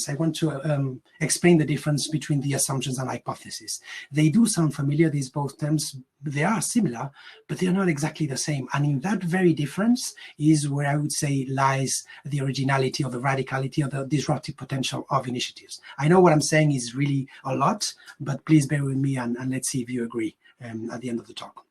I want to explain the difference between the assumptions and hypotheses. They do sound familiar, these both terms. They are similar, but they're not exactly the same. And in that very difference is where I would say lies the originality or the radicality or the disruptive potential of initiatives. I know what I'm saying is really a lot, but please bear with me and let's see if you agree at the end of the talk.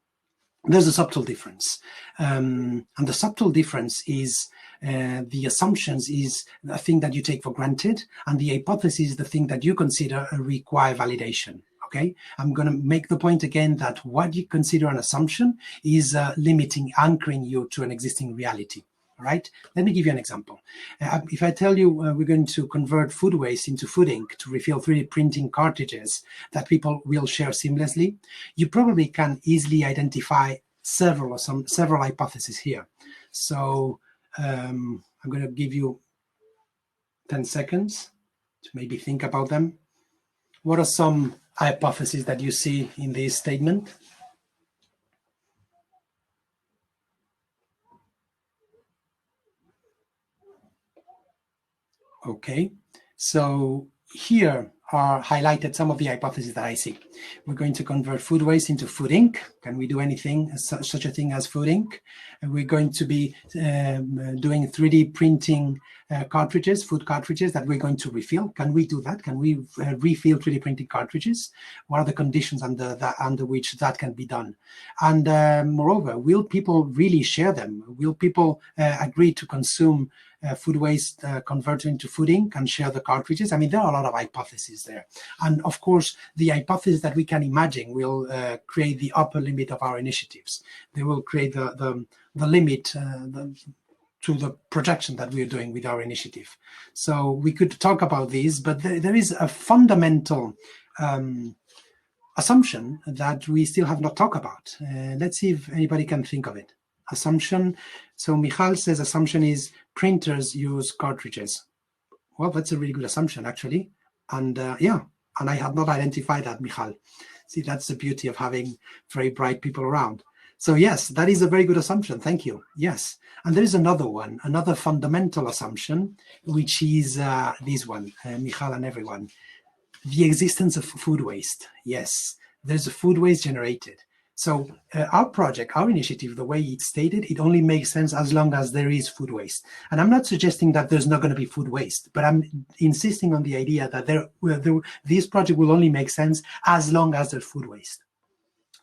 There's a subtle difference. And the subtle difference is the assumptions is the thing that you take for granted, and the hypothesis is the thing that you consider require validation. Okay, I'm going to make the point again that what you consider an assumption is limiting, anchoring you to an existing reality. All right, let me give you an example. If I tell you we're going to convert food waste into food ink to refill 3D printing cartridges that people will share seamlessly, you probably can easily identify several hypotheses here. So I'm going to give you 10 seconds to maybe think about them. What are some hypotheses that you see in this statement? Okay, so here are highlighted some of the hypotheses that I see. We're going to convert food waste into food ink. Can we do anything, such a thing as food ink? And we're going to be doing 3D printing cartridges, food cartridges that we're going to refill. Can we do that? Can we refill 3D printing cartridges? What are the conditions under which that can be done? And moreover, will people really share them? Will people agree to consume food waste converted into food ink and share the cartridges? I mean, there are a lot of hypotheses there. And of course, the hypothesis that we can imagine will create the upper limit of our initiatives. They will create the limit to the projection that we're doing with our initiative. So we could talk about these, but there is a fundamental assumption that we still have not talked about. Let's see if anybody can think of it. Assumption. So Michal says assumption is printers use cartridges. Well, that's a really good assumption, actually. And yeah, and I had not identified that, Michal. See, that's the beauty of having very bright people around. So yes, that is a very good assumption. Thank you. Yes. And there is another one, another fundamental assumption, which is this one, Michal and everyone. The existence of food waste. Yes, there's a food waste generated. So our project, our initiative, the way it's stated, it only makes sense as long as there is food waste. And I'm not suggesting that there's not going to be food waste, but I'm insisting on the idea that this project will only make sense as long as there's food waste.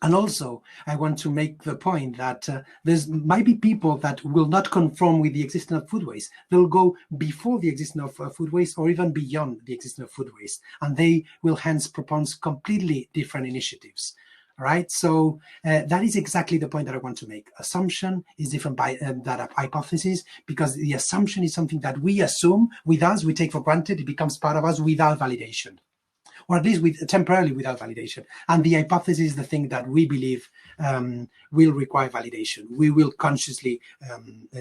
And also, I want to make the point that there might be people that will not conform with the existence of food waste. They'll go before the existence of food waste or even beyond the existence of food waste. And they will hence propose completely different initiatives. Right, so that is exactly the point that I want to make. Assumption is different by that hypothesis, because the assumption is something that we assume with us, we take for granted, it becomes part of us without validation, or at least temporarily without validation. And the hypothesis is the thing that we believe will require validation. We will consciously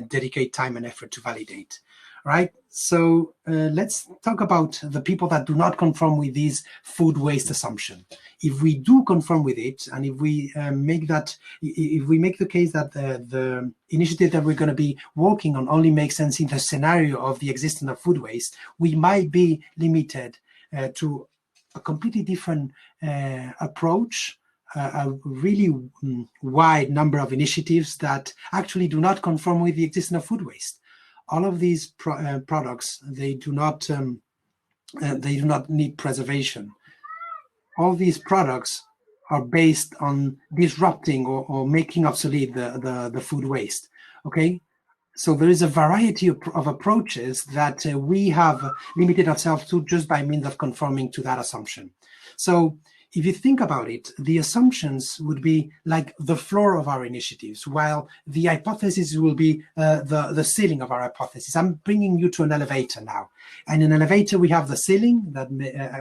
dedicate time and effort to validate. Right, so let's talk about the people that do not conform with this food waste assumption. If we do conform with it, and if we make the case that the initiative that we're going to be working on only makes sense in the scenario of the existence of food waste, we might be limited to a completely different approach, a really wide number of initiatives that actually do not conform with the existence of food waste. All of these products, they do not need preservation. All these products are based on disrupting or making obsolete the food waste. Okay, so there is a variety of approaches that we have limited ourselves to just by means of conforming to that assumption. So if you think about it, the assumptions would be like the floor of our initiatives, while the hypothesis will be the ceiling of our hypothesis. I'm bringing you to an elevator now. And in an elevator, we have the ceiling that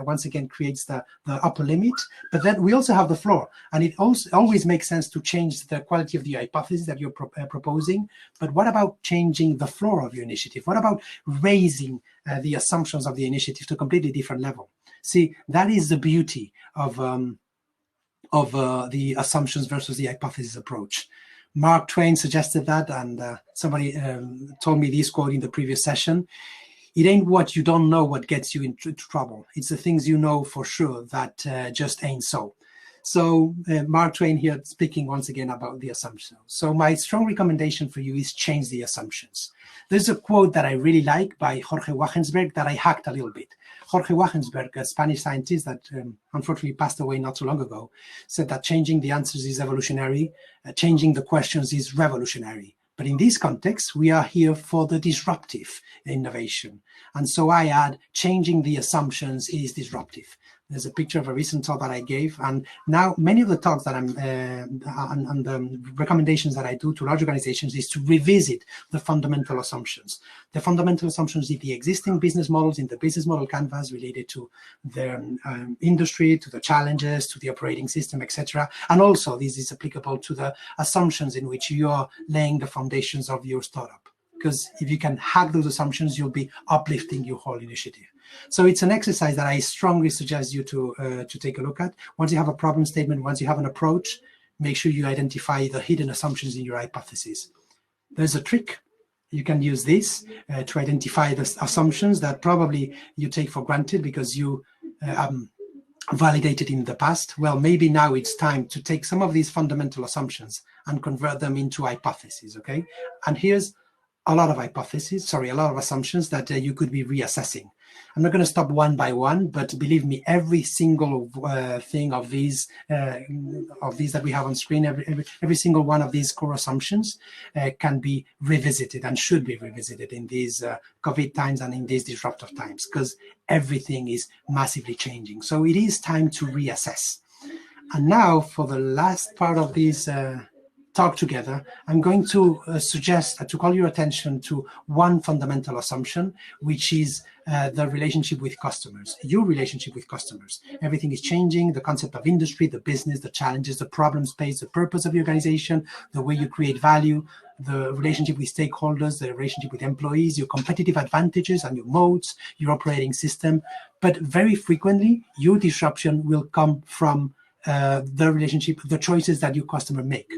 once again creates the upper limit, but then we also have the floor. And it also always makes sense to change the quality of the hypothesis that you're proposing. But what about changing the floor of your initiative? What about raising the assumptions of the initiative to a completely different level? See, that is the beauty of the assumptions versus the hypothesis approach. Mark Twain suggested that, and somebody told me this quote in the previous session. It ain't what you don't know what gets you into trouble. It's the things you know for sure that just ain't so. So Mark Twain here speaking once again about the assumptions. So my strong recommendation for you is change the assumptions. There's a quote that I really like by Jorge Wagensberg that I hacked a little bit. Jorge Wagensberg, a Spanish scientist that unfortunately passed away not too long ago, said that changing the answers is evolutionary, changing the questions is revolutionary. But in this context, we are here for the disruptive innovation. And so I add, changing the assumptions is disruptive. There's a picture of a recent talk that I gave. And now many of the talks that I'm, and the recommendations that I do to large organizations is to revisit the fundamental assumptions. The fundamental assumptions in the existing business models, in the business model canvas related to the industry, to the challenges, to the operating system, etc. And also this is applicable to the assumptions in which you're laying the foundations of your startup. Because if you can hack those assumptions, you'll be uplifting your whole initiative. So it's an exercise that I strongly suggest you to take a look at. Once you have a problem statement, once you have an approach, make sure you identify the hidden assumptions in your hypothesis. There's a trick. You can use this to identify the assumptions that probably you take for granted because you validated in the past. Well, maybe now it's time to take some of these fundamental assumptions and convert them into hypotheses, okay? And here's a lot of assumptions that you could be reassessing. I'm not going to stop one by one, but believe me, every single thing of these that we have on screen, every single one of these core assumptions can be revisited and should be revisited in these COVID times and in these disruptive times, because everything is massively changing. So it is time to reassess. And now for the last part of this talk together, I'm going to suggest to call your attention to one fundamental assumption, which is the relationship with customers, your relationship with customers. Everything is changing, the concept of industry, the business, the challenges, the problem space, the purpose of your organization, the way you create value, the relationship with stakeholders, the relationship with employees, your competitive advantages and your modes, your operating system. But very frequently, your disruption will come from the relationship, the choices that your customer make.